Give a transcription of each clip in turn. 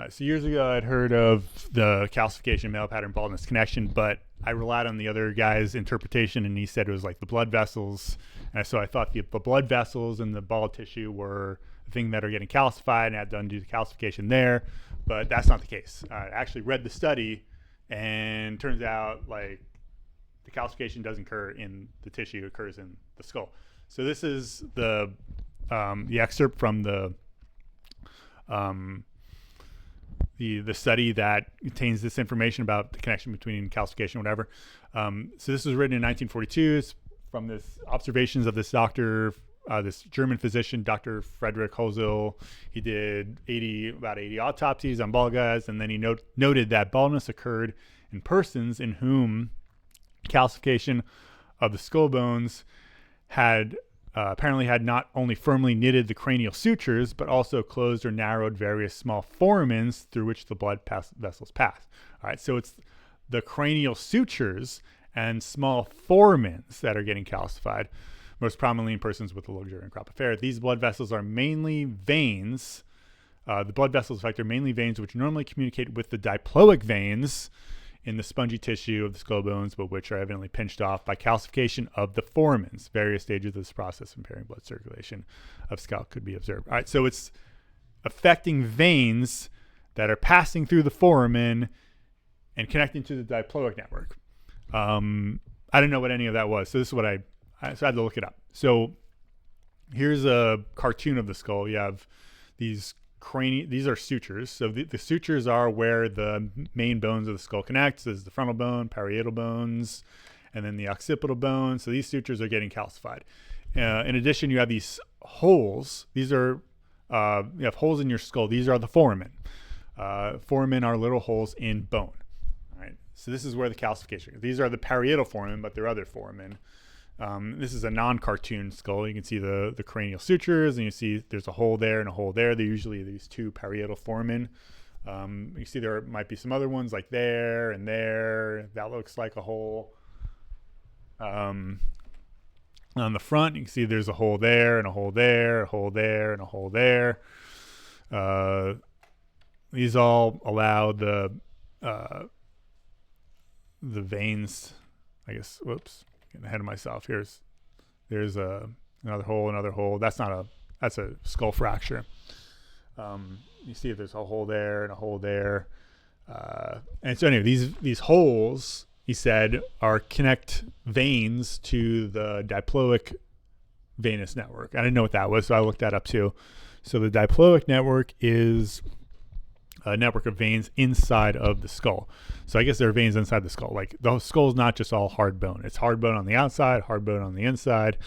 So years ago, I'd heard of the calcification male pattern baldness connection, but I relied on the other guy's interpretation, and he said it was like the blood vessels. And so I thought the blood vessels in the bald tissue were the thing that are getting calcified, and I had to undo the calcification there. But that's not the case. I actually read the study, and turns out like the calcification doesn't occur in the tissue; it occurs in the skull. So this is the excerpt from the study that contains this information about the connection between calcification and whatever. So this was written in 1942. It's from this observations of this doctor, this German physician, Dr. Frederick Hoelzel. He did about 80 autopsies on bald guys, and then he noted that baldness occurred in persons in whom calcification of the skull bones had apparently had not only firmly knitted the cranial sutures, but also closed or narrowed various small foramens through which the blood vessels pass. All right, so it's the cranial sutures and small foramens that are getting calcified, most prominently in persons with a luxuriant crop of hair. These blood vessels are mainly veins. The blood vessels affect are mainly veins which normally communicate with the diploic veins in the spongy tissue of the skull bones, but which are evidently pinched off by calcification of the foramens. Various stages of this process impairing blood circulation of scalp could be observed. All right, so it's affecting veins that are passing through the foramen and connecting to the diploic network. I didn't know what any of that was, so this is what I had to look it up. So here's a cartoon of the skull. You have these these are sutures. So the sutures are where the main bones of the skull connect. This is the frontal bone, parietal bones, and then the occipital bone. So these sutures are getting calcified. In addition, you have these holes. These are you have holes in your skull. These are the foramen. Foramen are little holes in bone. All right. So this is where the calcification. These are the parietal foramen, but they're other foramen. This is a non-cartoon skull. You can see the cranial sutures, and you see there's a hole there and a hole there. They're usually these two parietal foramen. You see there might be some other ones like there and there. That looks like a hole. On the front, you can see there's a hole there and a hole there, a hole there and a hole there. These all allow the veins, I guess, whoops. Getting ahead of myself. There's another hole. That's a skull fracture. You see if there's a hole there and a hole there. And so anyway, these holes, he said, are connect veins to the diploic venous network. I didn't know what that was, so I looked that up too. So the diploic network is a network of veins inside of the skull. So I guess there are veins inside the skull. Like the skull is not just all hard bone. It's hard bone on the outside, hard bone on the inside,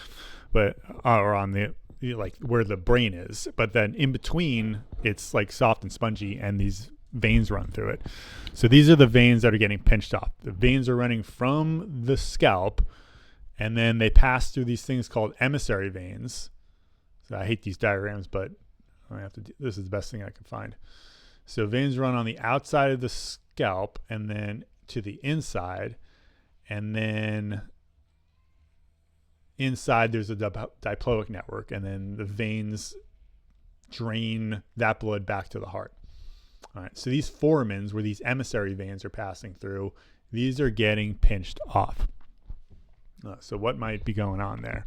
but or on the like where the brain is. But then in between, it's like soft and spongy, and these veins run through it. So these are the veins that are getting pinched off. The veins are running from the scalp, and then they pass through these things called emissary veins. So I hate these diagrams, but I have to. This is the best thing I can find. So veins run on the outside of the scalp and then to the inside, and then inside there's a diploic network, and then the veins drain that blood back to the heart. All right, so these foramens, where these emissary veins are passing through, these are getting pinched off. So what might be going on there?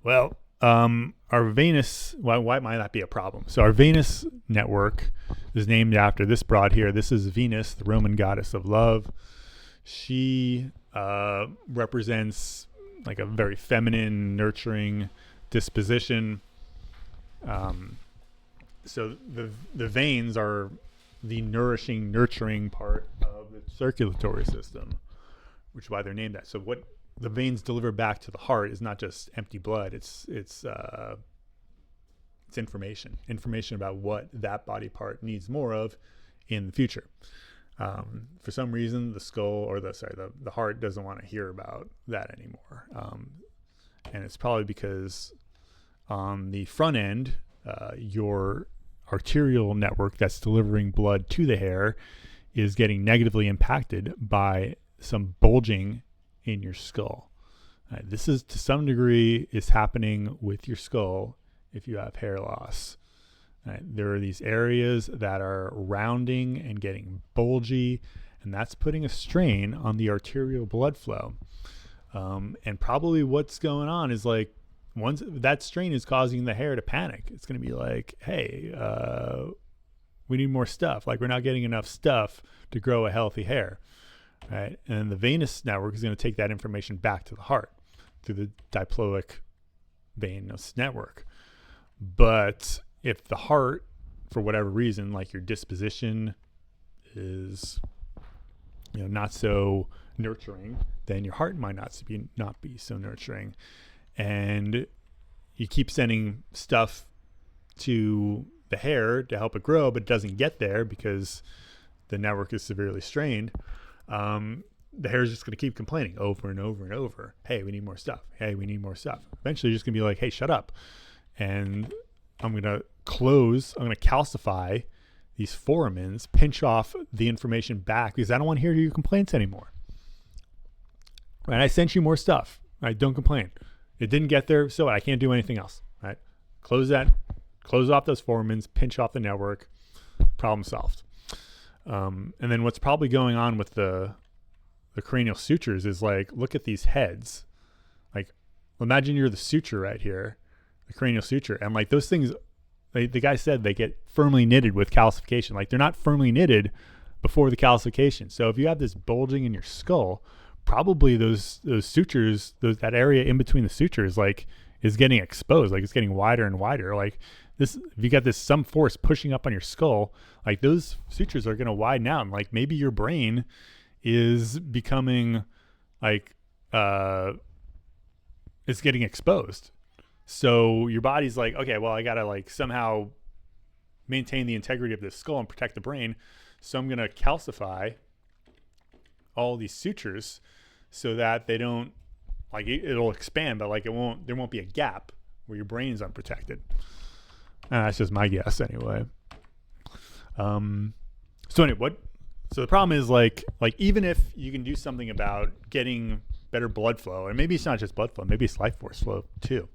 Well, our venous, why might that be a problem? So our venous network is named after this broad here. This is Venus, the Roman goddess of love. She represents like a very feminine, nurturing disposition. So the veins are the nourishing, nurturing part of the circulatory system, which is why they're named that. So what the veins deliver back to the heart is not just empty blood. It's information about what that body part needs more of in the future. For some reason, the skull or the heart doesn't want to hear about that anymore. And it's probably because on the front end, your arterial network that's delivering blood to the hair is getting negatively impacted by some bulging in your skull. This is to some degree is happening with your skull if you have hair loss. Right? There are these areas that are rounding and getting bulgy, and that's putting a strain on the arterial blood flow. And probably what's going on is like, once that strain is causing the hair to panic, it's going to be like, hey, we need more stuff. Like, we're not getting enough stuff to grow a healthy hair, right? And the venous network is going to take that information back to the heart through the diploic venous network. But if the heart, for whatever reason, like your disposition is, not so nurturing, then your heart might not be so nurturing. And you keep sending stuff to the hair to help it grow, but it doesn't get there because the network is severely strained. The hair is just going to keep complaining over and over and over. Hey, we need more stuff. Hey, we need more stuff. Eventually, you're just going to be like, hey, shut up. And I'm going to calcify these foramens, pinch off the information back because I don't want to hear your complaints anymore. Right? I sent you more stuff. Right? Don't complain. It didn't get there, so I can't do anything else. Right? Close off those foramens, pinch off the network, problem solved. And then what's probably going on with the cranial sutures is like, look at these heads. Like, imagine you're the suture right here, the cranial suture, and like those things, the guy said they get firmly knitted with calcification. Like, they're not firmly knitted before the calcification. So if you have this bulging in your skull, probably those sutures, that area in between the sutures, like, is getting exposed. Like, it's getting wider and wider. Like this, if you got some force pushing up on your skull, like, those sutures are going to widen out. And like, maybe your brain is becoming like, it's getting exposed. So your body's like, okay, well, I got to like somehow maintain the integrity of this skull and protect the brain. So I'm going to calcify all these sutures so that they don't, like, it'll expand, but like there won't be a gap where your brain's unprotected. That's just my guess anyway. So the problem is like even if you can do something about getting better blood flow, and maybe it's not just blood flow, maybe it's life force flow too.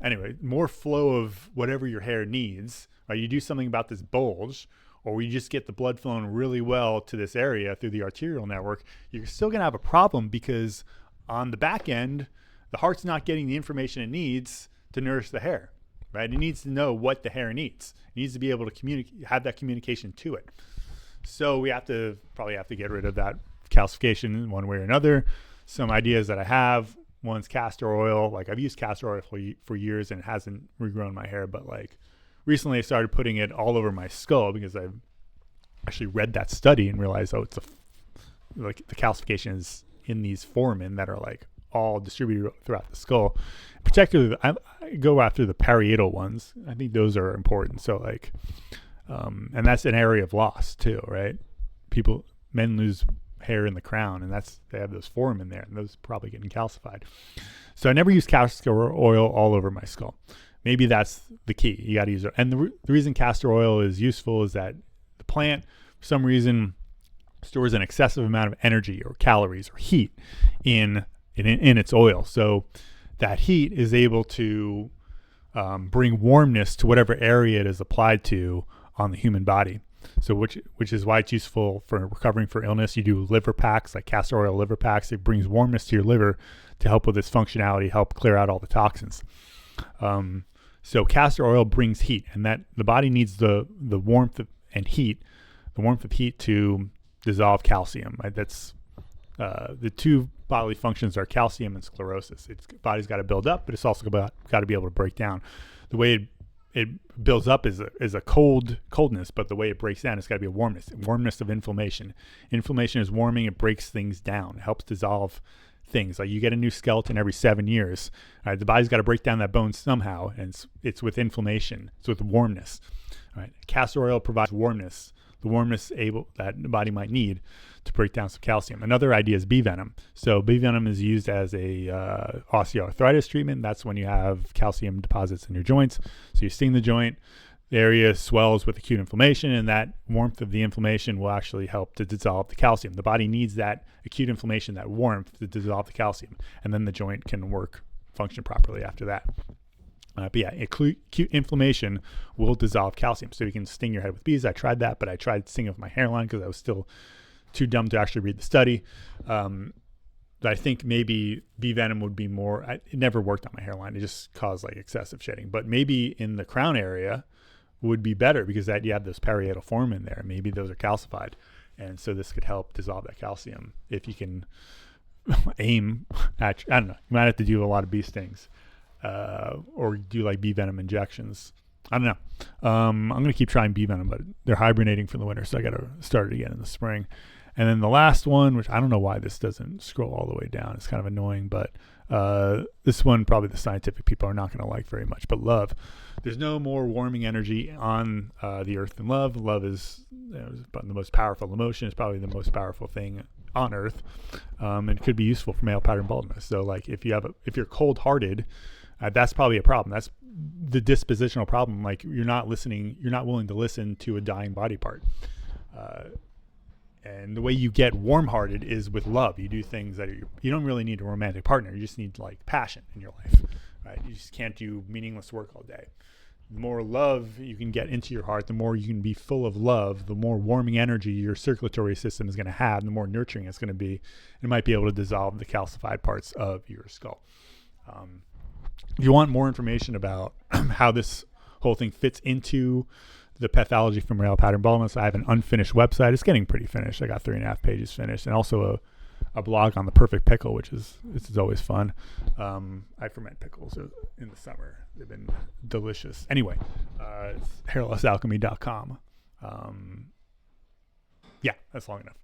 Anyway, more flow of whatever your hair needs, or you do something about this bulge, or you just get the blood flowing really well to this area through the arterial network, you're still going to have a problem because on the back end, the heart's not getting the information it needs to nourish the hair, right? It needs to know what the hair needs. It needs to be able to have that communication to it. So we probably have to get rid of that calcification in one way or another. Some ideas that I have, one's castor oil. Like, I've used castor oil for years and it hasn't regrown my hair, but like recently I started putting it all over my skull because I've actually read that study and realized, like the calcification is in these foramen that are like all distributed throughout the skull. Particularly, I go after the parietal ones. I think those are important. So like, and that's an area of loss too, right? Men lose hair in the crown, and they have those foramen there, and those are probably getting calcified. So I never use castor oil all over my skull. Maybe that's the key. You got to use it. And the reason castor oil is useful is that the plant, for some reason, stores an excessive amount of energy or calories or heat in its oil. So that heat is able to bring warmness to whatever area it is applied to on the human body. So which is why it's useful for recovering for illness. You do liver packs, like castor oil liver packs. It brings warmness to your liver to help with its functionality, help clear out all the toxins. So castor oil brings heat, and that the body needs the warmth and heat, the warmth of heat to dissolve calcium. Right? That's the two bodily functions are calcium and sclerosis. Its body's got to build up, but it's also got to be able to break down. The way it builds up is a coldness, but the way it breaks down, it's got to be a warmness of inflammation. Inflammation is warming; it breaks things down, it helps dissolve things. Like, you get a new skeleton every 7 years. The body's got to break down that bone somehow, and it's with inflammation. It's with warmness. Right? Castor oil provides warmness, the warmness that the body might need to break down some calcium. Another idea is bee venom. So bee venom is used as a osteoarthritis treatment. That's when you have calcium deposits in your joints. So you sting the joint, the area swells with acute inflammation, and that warmth of the inflammation will actually help to dissolve the calcium. The body needs that acute inflammation, that warmth, to dissolve the calcium, and then the joint can function properly after that. But yeah, acute inflammation will dissolve calcium. So you can sting your head with bees. I tried that, but I tried stinging with my hairline because I was still too dumb to actually read the study. But I think maybe bee venom would be more, it never worked on my hairline. It just caused like excessive shedding. But maybe in the crown area would be better because that you have those parietal foramen there. Maybe those are calcified. And so this could help dissolve that calcium if you can aim at, I don't know, you might have to do a lot of bee stings. Or do like bee venom injections. I don't know. I'm going to keep trying bee venom, but they're hibernating for the winter, so I got to start it again in the spring. And then the last one, which I don't know why this doesn't scroll all the way down. It's kind of annoying, but this one probably the scientific people are not going to like very much. But love. There's no more warming energy on the earth than love. Love is the most powerful emotion. It's probably the most powerful thing on earth, and it could be useful for male pattern baldness. So like if you're cold-hearted, that's probably a problem. That's the dispositional problem. Like you're not willing to listen to a dying body part. And the way you get warm-hearted is with love. You do things that you don't really need a romantic partner. You just need like passion in your life, right? You just can't do meaningless work all day. The more love you can get into your heart, the more you can be full of love, the more warming energy your circulatory system is going to have, the more nurturing it's going to be. It might be able to dissolve the calcified parts of your skull. If you want more information about how this whole thing fits into the pathology from male pattern baldness, I have an unfinished website. It's getting pretty finished. I got 3.5 pages finished, and also a blog on the perfect pickle, which is always fun. I ferment pickles in the summer. They've been delicious. Anyway, it's hairlessalchemy.com. Yeah, that's long enough.